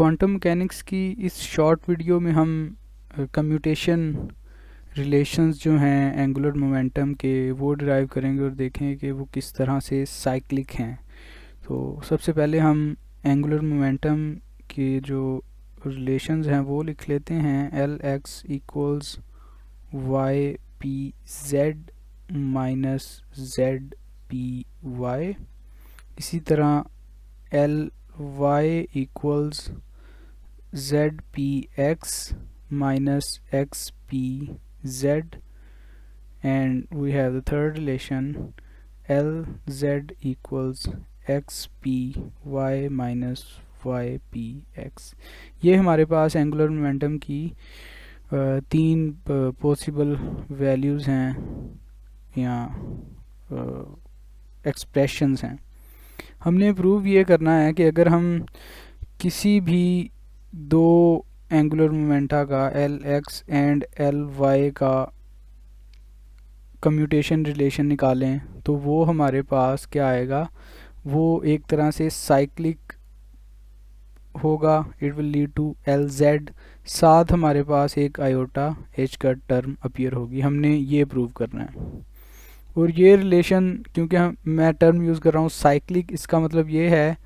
Quantum mechanics की इस short video में हम कम्यूटेशन रिलेशंस जो हैं एंगुलर मोमेंटम के वो डिराइव करेंगे और देखेंगे कि वो किस तरह से साइक्लिक हैं। तो सबसे पहले हम एंगुलर मोमेंटम के जो रिलेशंस हैं वो लिख लेते हैं। L x equals y p z minus z p y. इसी तरह L y equals zpx minus xpz, and we have the third relation lz equals xpy minus ypx। ये हमारे पास एंगुलर मोमेंटम की तीन पॉसिबल वैल्यूज़ हैं या expressions हैं। हमने प्रूव ये करना है कि अगर हम किसी भी दो एंगुलर मोमेंटा का L x and L y का कम्यूटेशन रिलेशन निकालें तो वो हमारे पास क्या आएगा, वो एक तरह से साइक्लिक होगा। It will lead to L z, साथ हमारे पास एक आयोटा एच का टर्म अपीयर होगी। हमने ये प्रूव करना है। और ये रिलेशन क्योंकि मैं टर्म यूज़ कर रहा हूँ साइक्लिक, इसका मतलब ये है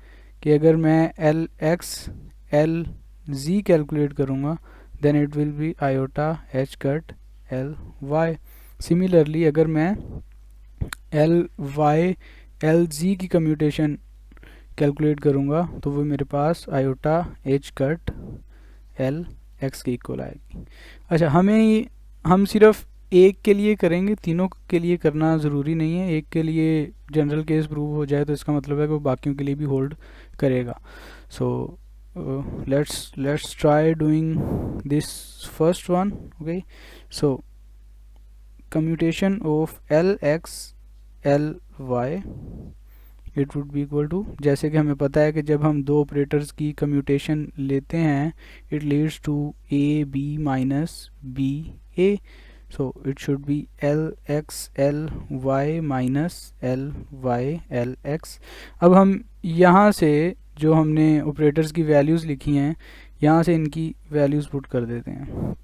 कि अगर मैं L x L z calculate करूँगा then it will be iota h cut L y. Similarly अगर मैं एल वाई एल जी की कम्यूटेशन कैलकुलेट करूँगा तो वो मेरे पास iota h cut L x के इक्वल आएगी। अच्छा, हम सिर्फ एक के लिए करेंगे, तीनों के लिए करना ज़रूरी नहीं है। एक के लिए जनरल केस प्रूव हो जाए तो इसका मतलब है कि वो बाकियों के लिए भी होल्ड करेगा। So let's try doing this first one. Okay, so commutation of L x L y it would be equal to, जैसे कि हमें पता है कि जब हम दो ऑपरेटर्स की कम्यूटेशन लेते हैं it leads to a b minus b a. So it should be Lx Ly minus Ly Lx। अब हम यहाँ से जो हमने ऑपरेटर्स की वैल्यूज़ लिखी हैं यहाँ से इनकी वैल्यूज़ पुट कर देते हैं।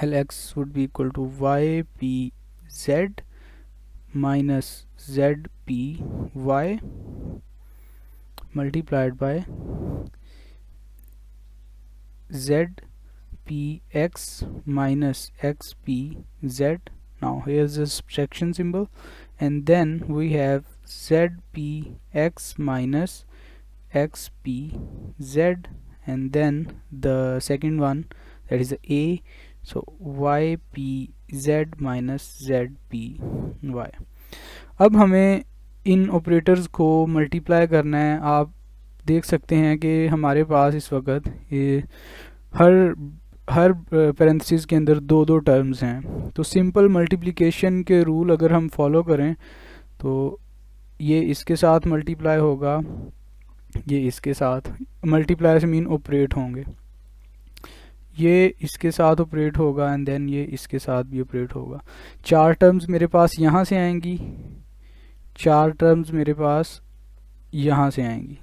Lx would be equal to ypz minus zpy multiplied by z px minus xpz. Now here's the subtraction symbol, and then we have zpx minus xpz, and then the second one, that is the a, so ypz minus zpy। अब हमें इन operators को multiply करना है। आप देख सकते हैं कि हमारे पास इस वक्त ये हर पैरेंथेसिस के अंदर दो दो टर्म्स हैं। तो सिंपल मल्टीप्लिकेशन के रूल अगर हम फॉलो करें तो ये इसके साथ मल्टीप्लाई होगा, ये इसके साथ मल्टीप्लाई से मीन ऑपरेट होंगे, ये इसके साथ ऑपरेट होगा एंड देन ये इसके साथ भी ऑपरेट होगा। चार टर्म्स मेरे पास यहाँ से आएंगी, चार टर्म्स मेरे पास यहाँ से आएंगी,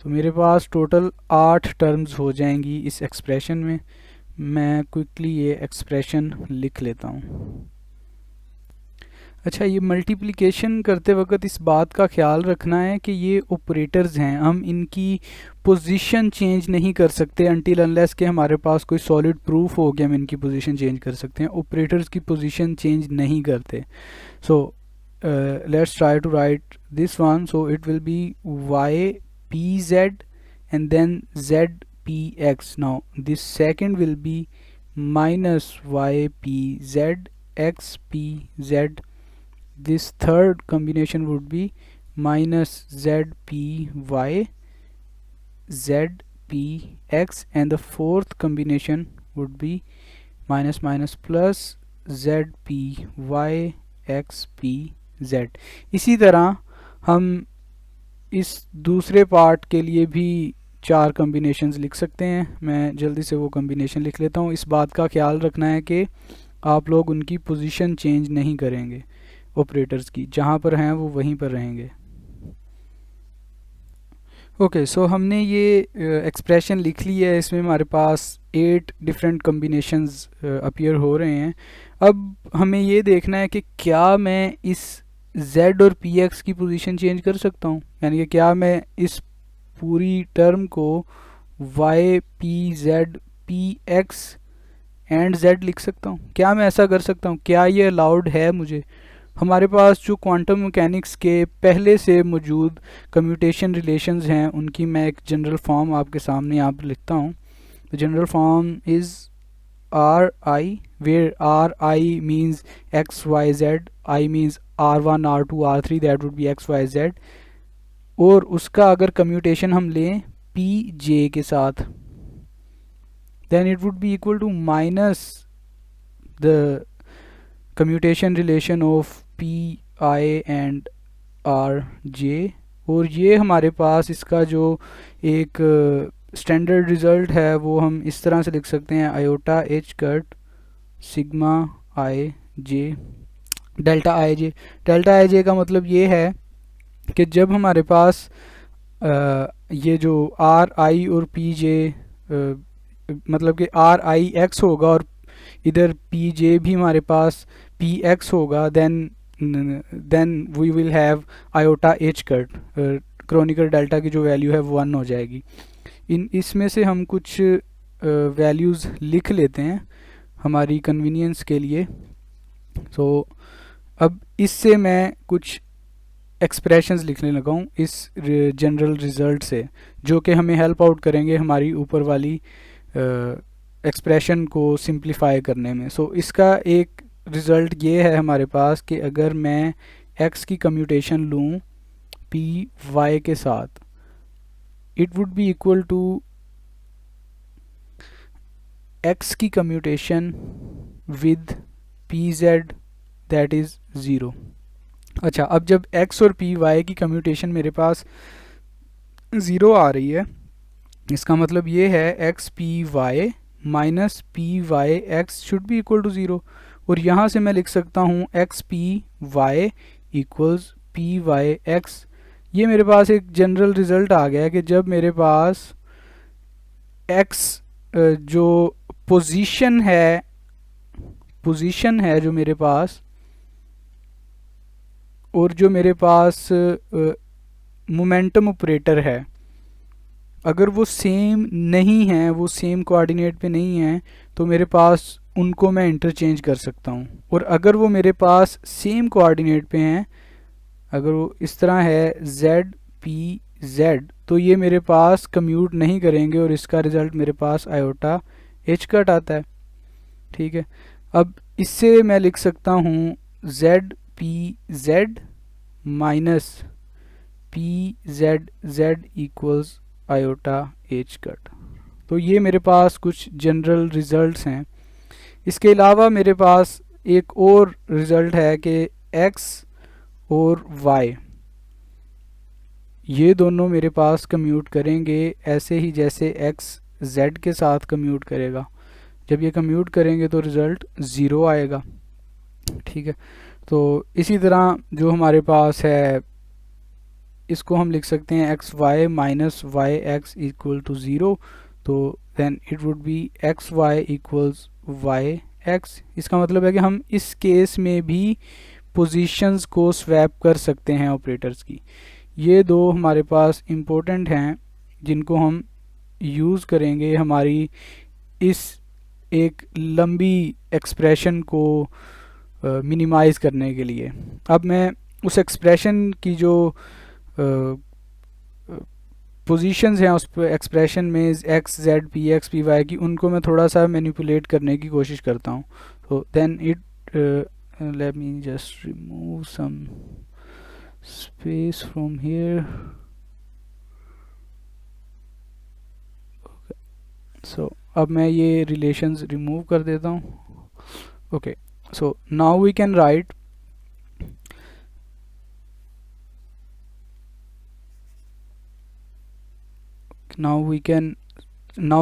तो मेरे पास टोटल 8 टर्म्स हो जाएंगी इस एक्सप्रेशन में। मैं क्विकली ये एक्सप्रेशन लिख लेता हूँ। अच्छा, ये मल्टीप्लिकेशन करते वक्त इस बात का ख्याल रखना है कि ये ऑपरेटर्स हैं, हम इनकी पोजीशन चेंज नहीं कर सकते अनटिल अनलेस के हमारे पास कोई सॉलिड प्रूफ हो कि हम इनकी पोजीशन चेंज कर सकते हैं। ऑपरेटर्स की पोजीशन चेंज नहीं करते। So let's try to write this one. So it will be y pz and then zpx. Now this second will be minus ypz xpz. This third combination would be minus zpy zpx, and the fourth combination would be minus minus plus zpy xpz। इसी तरह हम इस दूसरे part के लिए भी 4 combinations लिख सकते हैं। मैं जल्दी से वो कम्बिनेशन लिख लेता हूँ। इस बात का ख्याल रखना है कि आप लोग उनकी पोजीशन चेंज नहीं करेंगे ऑपरेटर्स की, जहाँ पर हैं वो वहीं पर रहेंगे। ओके, सो हमने ये एक्सप्रेशन लिख ली है। इसमें हमारे पास 8 डिफरेंट कम्बिनेशंस अपीयर हो रहे हैं। अब हमें ये देखना है कि क्या मैं इस z और px की पोजीशन चेंज कर सकता हूँ, यानी कि क्या मैं इस पूरी टर्म को y p z p x and z लिख सकता हूँ। क्या मैं ऐसा कर सकता हूँ? क्या ये अलाउड है मुझे? हमारे पास जो क्वांटम मैकेनिक्स के पहले से मौजूद कम्यूटेशन रिलेशंस हैं, उनकी मैं एक जनरल फॉर्म आपके सामने यहाँ पर लिखता हूँ। The general form is r i, where r i means x y z, i means R1 R2 R3, that would be x y z. और उसका अगर कम्यूटेशन हम लें पी जे के साथ, then it would be equal to minus the commutation relation of p I and r j। और ये हमारे पास इसका जो एक स्टैंडर्ड रिज़ल्ट है वो हम इस तरह से लिख सकते हैं, iota h cut sigma i j delta i j. Delta i j का मतलब ये है कि जब हमारे पास ये जो आर आई और पी जे, मतलब कि आर आई एक्स होगा और इधर पी जे भी हमारे पास पी एक्स होगा, then we will have iota h cut, Kronecker delta की जो वैल्यू है वो 1 हो जाएगी। इसमें से हम कुछ वैल्यूज़ लिख लेते हैं हमारी कन्वीनियंस के लिए। सो अब इससे मैं कुछ एक्सप्रेशंस लिखने लगा हूँ इस जनरल रिज़ल्ट से, जो कि हमें हेल्प आउट करेंगे हमारी ऊपर वाली एक्सप्रेशन को सिंप्लीफाई करने में। सो इसका एक रिज़ल्ट ये है हमारे पास कि अगर मैं x की कम्यूटेशन लूँ पी वाई के साथ, it would be equal to x की commutation with p z, that is 0। अच्छा, अब जब x और पी वाई की कम्यूटेशन मेरे पास 0 आ रही है, इसका मतलब ये है x p y minus p y x should be equal to 0। और यहाँ से मैं लिख सकता हूँ x p y equals p y x. ये मेरे पास एक जनरल रिज़ल्ट आ गया कि जब मेरे पास एक्स जो पोजीशन है जो मेरे पास, और जो मेरे पास मोमेंटम ऑपरेटर है, अगर वो सेम नहीं है, वो सेम कोऑर्डिनेट पे नहीं है, तो मेरे पास उनको मैं इंटरचेंज कर सकता हूँ। और अगर वो मेरे पास सेम कोऑर्डिनेट पे हैं, अगर वो इस तरह है z p z, तो ये मेरे पास कम्यूट नहीं करेंगे और इसका रिज़ल्ट मेरे पास आयोटा h कट आता है। ठीक है, अब इससे मैं लिख सकता हूँ z p z minus p z z equals iota h cut. तो ये मेरे पास कुछ जनरल रिज़ल्ट्स हैं। इसके अलावा मेरे पास एक और रिज़ल्ट है कि x और y ये दोनों मेरे पास कम्यूट करेंगे ऐसे ही जैसे x z के साथ कम्यूट करेगा। जब ये कम्यूट करेंगे तो रिज़ल्ट 0 आएगा। ठीक है, तो इसी तरह जो हमारे पास है, इसको हम लिख सकते हैं x y minus y x equal to 0। तो then it would be x y equals y x. इसका मतलब है कि हम इस केस में भी पोजीशंस को स्वैप कर सकते हैं ऑपरेटर्स की। ये दो हमारे पास इम्पोर्टेंट हैं जिनको हम यूज़ करेंगे हमारी इस एक लंबी एक्सप्रेशन को मिनिमाइज़ करने के लिए। अब मैं उस एक्सप्रेशन की जो पोजीशंस हैं उस एक्सप्रेशन में x z p x p y की, उनको मैं थोड़ा सा मैनिपुलेट करने की कोशिश करता हूँ। तो then it let me just remove some space from here. So अब मैं ये रिलेशंस रिमूव कर देता हूँ। Okay, so now we can write now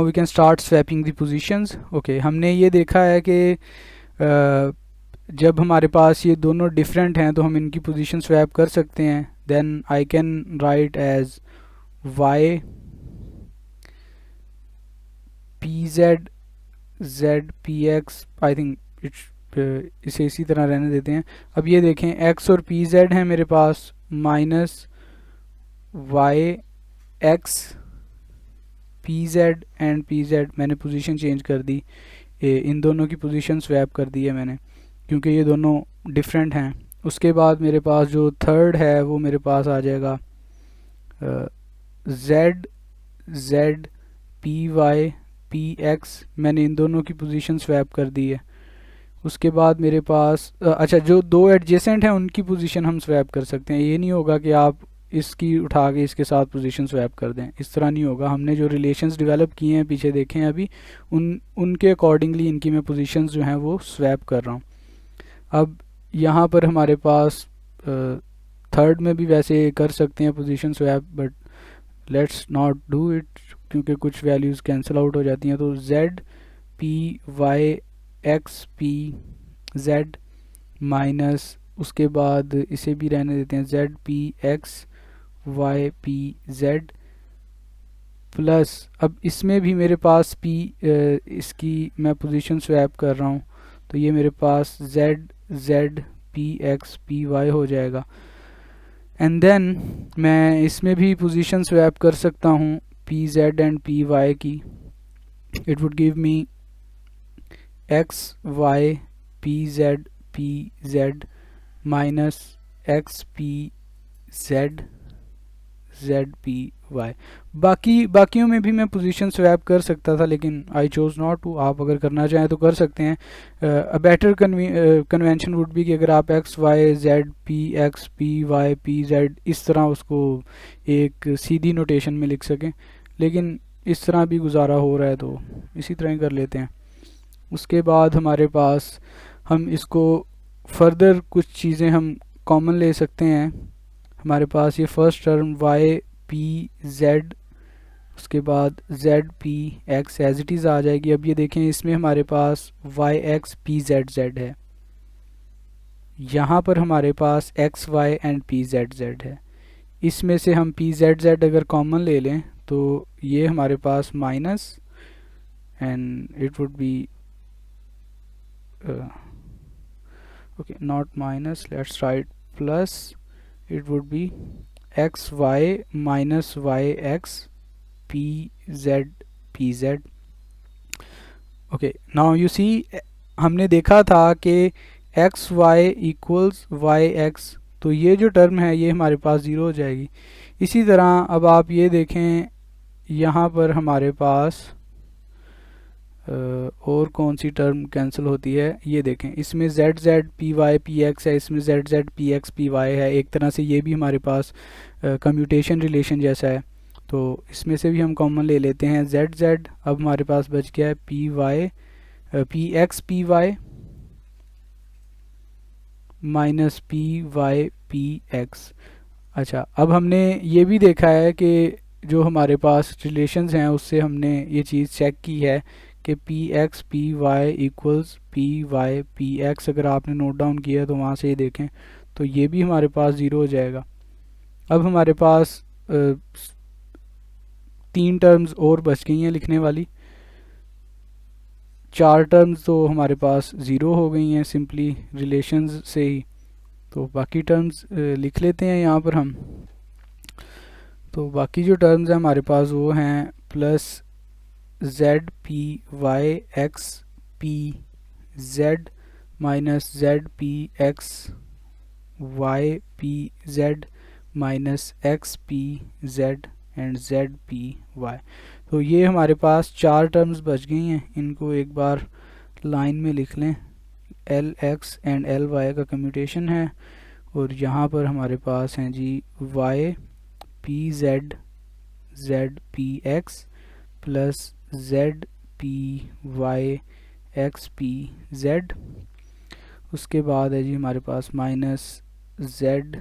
we can start swapping the positions। Okay, हमने ये देखा है कि जब हमारे पास ये दोनों डिफरेंट हैं तो हम इनकी पोजीशन स्वैप कर सकते हैं। Then I can write as y p z z p x, I think इसे इसी तरह रहने देते हैं। अब ये देखें एक्स और पी जेड है मेरे पास, minus y x p z and p z, मैंने पोजीशन चेंज कर दी, इन दोनों की पोजीशन स्वैप कर दी है मैंने, क्योंकि ये दोनों डिफरेंट हैं। उसके बाद मेरे पास जो थर्ड है वो मेरे पास आ जाएगा z z p y p x, मैंने इन दोनों की पोजीशन स्वैप कर दी है। उसके बाद मेरे पास अच्छा, जो दो एडजेसेंट हैं उनकी पोजीशन हम स्वैप कर सकते हैं। ये नहीं होगा कि आप इसकी उठा के इसके साथ पोजीशन स्वैप कर दें, इस तरह नहीं होगा। हमने जो रिलेशंस डेवलप किए हैं पीछे देखे हैं अभी, उनके अकॉर्डिंगली इनकी मैं पोजीशंस जो हैं वो स्वैप कर रहा हूँ। अब यहाँ पर हमारे पास थर्ड में भी वैसे कर सकते हैं position swap, but let's not do it, क्योंकि कुछ वैल्यूज़ कैंसिल आउट हो जाती हैं। तो z p y x p z minus, उसके बाद इसे भी रहने देते हैं z p x y p z plus, अब इसमें भी मेरे पास पी इसकी मैं पोजीशन स्वैप कर रहा हूँ, तो ये मेरे पास z z p x p y हो जाएगा। एंड देन मैं इसमें भी पोजीशन स्वैप कर सकता हूँ p z and p y की। It would give me x y p z minus x p z z p y. बाकियों में भी मैं पोजीशन स्वैप कर सकता था, लेकिन आई चोज नॉट टू। आप अगर करना चाहें तो कर सकते हैं। A better convention would be कि अगर आप x y z p y p z इस तरह उसको एक सीधी नोटेशन में लिख सकें, लेकिन इस तरह भी गुजारा हो रहा है तो इसी तरह ही कर लेते हैं। उसके बाद हमारे पास हम इसको फर्दर कुछ चीज़ें हम कॉमन ले सकते हैं। हमारे पास ये first term y p z, उसके बाद z p x as it is आ जाएगी। अब ये देखें इसमें हमारे पास y x p z z है, यहाँ पर हमारे पास x y and p z z है। इसमें से हम पी जेड जेड अगर कॉमन ले लें तो ये हमारे पास minus, and it would be okay, not minus, let's write plus, it would be xy minus yx pz pz। okay, now you see हमने देखा था कि x y equals y x, तो ये जो टर्म है ये हमारे पास ज़ीरो हो जाएगी। इसी तरह अब आप ये देखें यहाँ पर हमारे पास और कौन सी टर्म कैंसिल होती है, ये देखें इसमें z z p y p x है, इसमें z z p x p y है। एक तरह से ये भी हमारे पास कम्यूटेशन रिलेशन जैसा है, तो इसमें से भी हम कॉमन ले लेते हैं जेड जेड। अब हमारे पास बच गया है p y p x p y minus p y p x. अच्छा, अब हमने ये भी देखा है कि जो हमारे पास रिलेशंस हैं उससे हमने ये चीज़ चेक की है कि p x p y equals p y p x. अगर आपने नोट डाउन किया तो वहाँ से ये देखें तो ये भी हमारे पास ज़ीरो हो जाएगा। अब हमारे पास तीन टर्म्स और बच गई हैं लिखने वाली, चार टर्म्स तो हमारे पास ज़ीरो हो गई हैं सिंपली रिलेशंस से ही। तो बाकी टर्म्स लिख लेते हैं यहाँ पर हम। तो बाकी जो टर्म्स हैं हमारे पास वो हैं plus z p y x p z minus z p x y p z minus x p z and z p y. तो ये हमारे पास चार टर्म्स बच गई हैं, इनको एक बार लाइन में लिख लें। L x and L y का कम्यूटेशन है, और यहाँ पर हमारे पास हैं जी y p z z p x plus z p y x p z. उसके बाद है जी हमारे पास minus z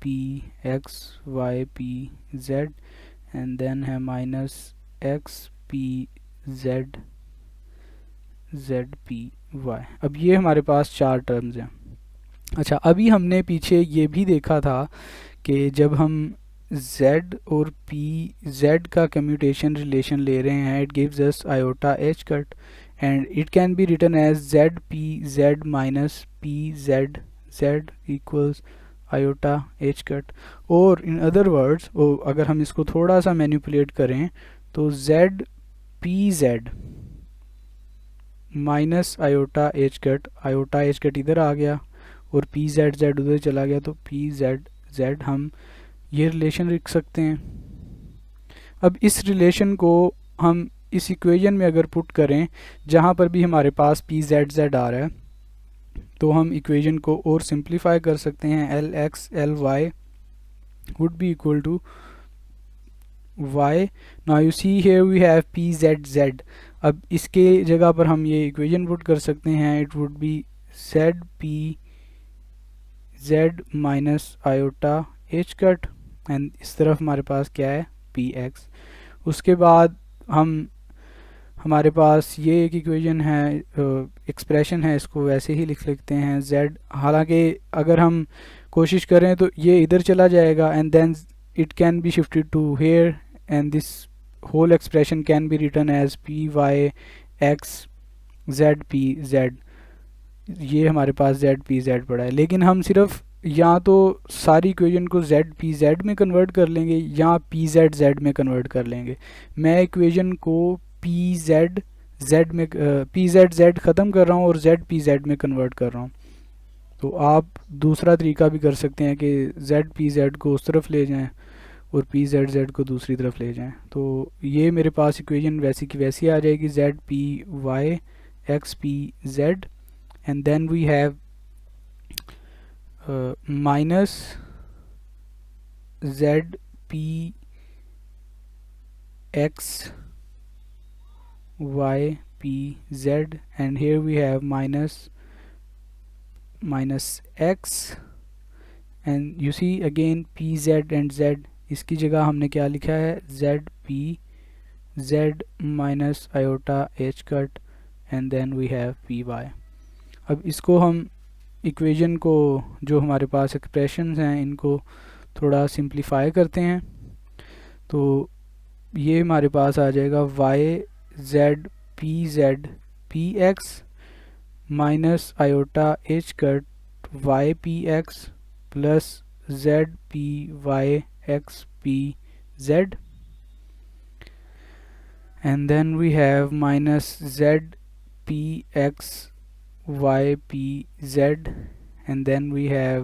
p x y p z, and then है minus x p z z p y. अब ये हमारे पास चार टर्म्स हैं। अच्छा, अभी हमने पीछे ये भी देखा था कि जब हम z और pz का कम्यूटेशन रिलेशन ले रहे हैं, it gives us iota h cut and it can be written as z pz minus pz z equals iota h cut. और इन अदर वर्ड्स अगर हम इसको थोड़ा सा मैनिपुलेट करें तो z pz minus iota h cut इधर आ गया और pz z उधर चला गया, तो pz z हम ये रिलेशन लिख सकते हैं। अब इस रिलेशन को हम इस इक्वेशन में अगर पुट करें जहाँ पर भी हमारे पास pz z आ रहा है, तो हम इक्वेशन को और सिंप्लीफाई कर सकते हैं। lx ly would be equal to y. now you see here we have pz. अब इसके जगह पर हम ये इक्वेशन पुट कर सकते हैं, it would B z p z minus iota h cut and इस तरफ हमारे पास क्या है px। उसके बाद हमारे पास ये एक इक्वेशन है, एक्सप्रेशन है, इसको वैसे ही लिख लेते हैं z। हालांकि अगर हम कोशिश करें तो ये इधर चला जाएगा and then it can be shifted to here and this whole expression can be written as p y x z p z. ये हमारे पास जेड पी जेड पड़ा है, लेकिन हम सिर्फ या तो सारी इक्वेशन को जेड पी जेड में कन्वर्ट कर लेंगे या पी जेड जेड में कन्वर्ट कर लेंगे। मैं इक्वेशन को पी जेड जेड में पी जेड जेड ख़त्म कर रहा हूँ और जेड पी जेड में कन्वर्ट कर रहा हूँ। तो आप दूसरा तरीका भी कर सकते हैं कि जेड पी जेड को उस तरफ ले जाएं और पी जेड जेड को दूसरी तरफ ले जाएं। तो ये मेरे पास इक्वेशन वैसी की वैसी आ जाएगी, z p y x p z and then we have minus z p x y p z and here we have minus x and you see again p z and z। इसकी जगह हमने क्या लिखा है z p z minus iota h cut and then we have p y. अब इसको हम equation को जो हमारे पास एक्सप्रेशंस हैं इनको थोड़ा सिंप्लीफाई करते हैं, तो ये हमारे पास आ जाएगा y z p x minus iota h cut y p x plus z p y x p z and then we have minus z p x y p z and then we have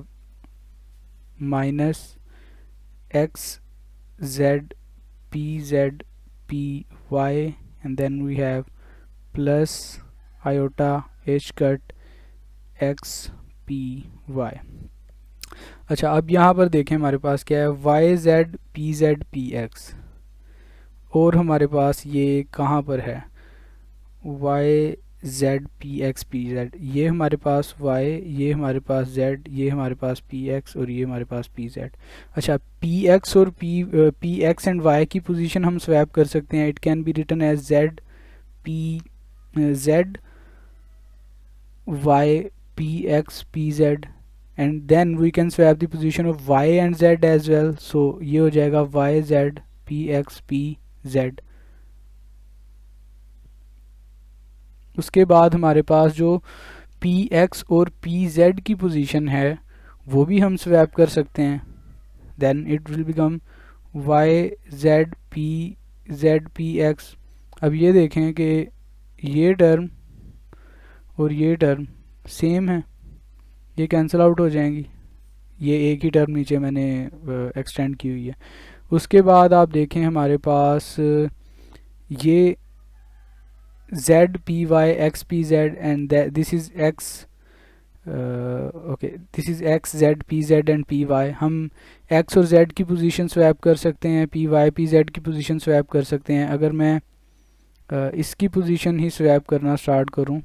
minus x z p z p y and then we have plus iota h cut x p y। अच्छा, अब यहाँ पर देखें हमारे पास क्या है y z p z p x और हमारे पास ये कहाँ पर है y z p x p z। ये हमारे पास y, ये हमारे पास z, ये हमारे पास p x और ये हमारे पास p z। अच्छा, p x और p x एंड y की पोजीशन हम स्वैप कर सकते हैं। It can be written as z p z y p x p z and then we can swap the position of y and z as well. So ये हो जाएगा y z p x p z। उसके बाद हमारे पास जो px और pz की position है वो भी हम स्वैप कर सकते हैं। Then it will become y z p z px। अब ये देखें कि ये टर्म और ये टर्म सेम है, ये कैंसिल आउट हो जाएंगी, ये एक ही टर्म नीचे मैंने एक्सटेंड की हुई है। उसके बाद आप देखें हमारे पास ये z p y x p z and this is x okay, this is x z p z and p y। हम x और z की पोजीशन स्वैप कर सकते हैं, p y p z की पोजीशन स्वैप कर सकते हैं। अगर मैं इसकी पोजीशन ही स्वैप करना स्टार्ट करूं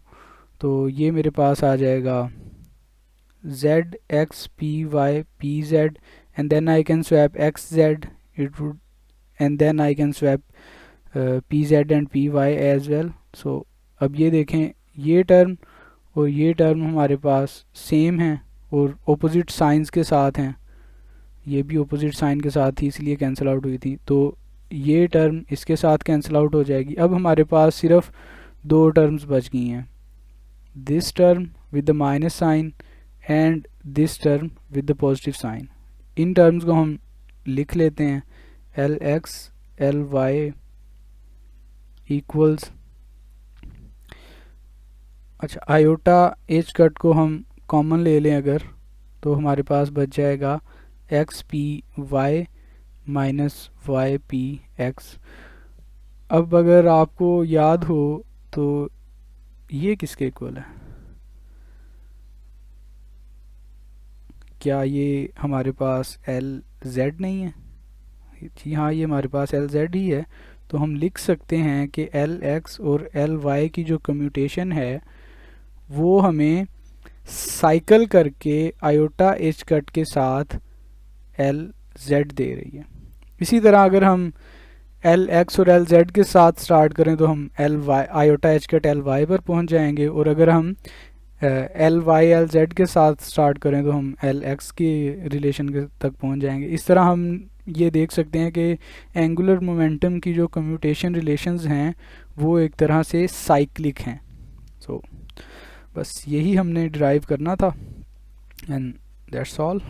तो ये मेरे पास आ जाएगा z x p y p z and then I can swap x z it would and then I can swap p z and p y as well। सो अब ये देखें ये टर्म और ये टर्म हमारे पास सेम हैं और ऑपोजिट साइंस के साथ हैं। ये भी अपोजिट साइन के साथ थी इसलिए कैंसिल आउट हुई थी, तो ये टर्म इसके साथ कैंसिल आउट हो जाएगी। अब हमारे पास सिर्फ दो टर्म्स बच गई हैं, this term with the minus sign and this term with the positive sign. इन टर्म्स को हम लिख लेते हैं, L x L y equals, अच्छा आयोटा एच कट को हम कॉमन ले लें अगर, तो हमारे पास बच जाएगा x p y minus y p x. अब अगर आपको याद हो तो ये किसके इक्वल है, क्या ये हमारे पास एल जेड नहीं है? जी हाँ, ये हमारे पास एल जेड ही है। तो हम लिख सकते हैं कि एल एक्स और एल वाई की जो कम्यूटेशन है वो हमें साइकिल करके आयोटा एच कट के साथ एल जेड दे रही है। इसी तरह अगर हम एल एक्स और एल जेड के साथ स्टार्ट करें तो हम l y iota h cut L y पर पहुंच जाएंगे, और अगर हम एल वाई एल जेड के साथ स्टार्ट करें तो हम एल एक्स के रिलेशन के तक पहुंच जाएंगे। इस तरह हम ये देख सकते हैं कि एंगुलर मोमेंटम की जो कम्यूटेशन रिलेशंस हैं वो एक तरह से साइक्लिक हैं। सो बस यही हमने ड्राइव करना था, एंड दैट्स ऑल।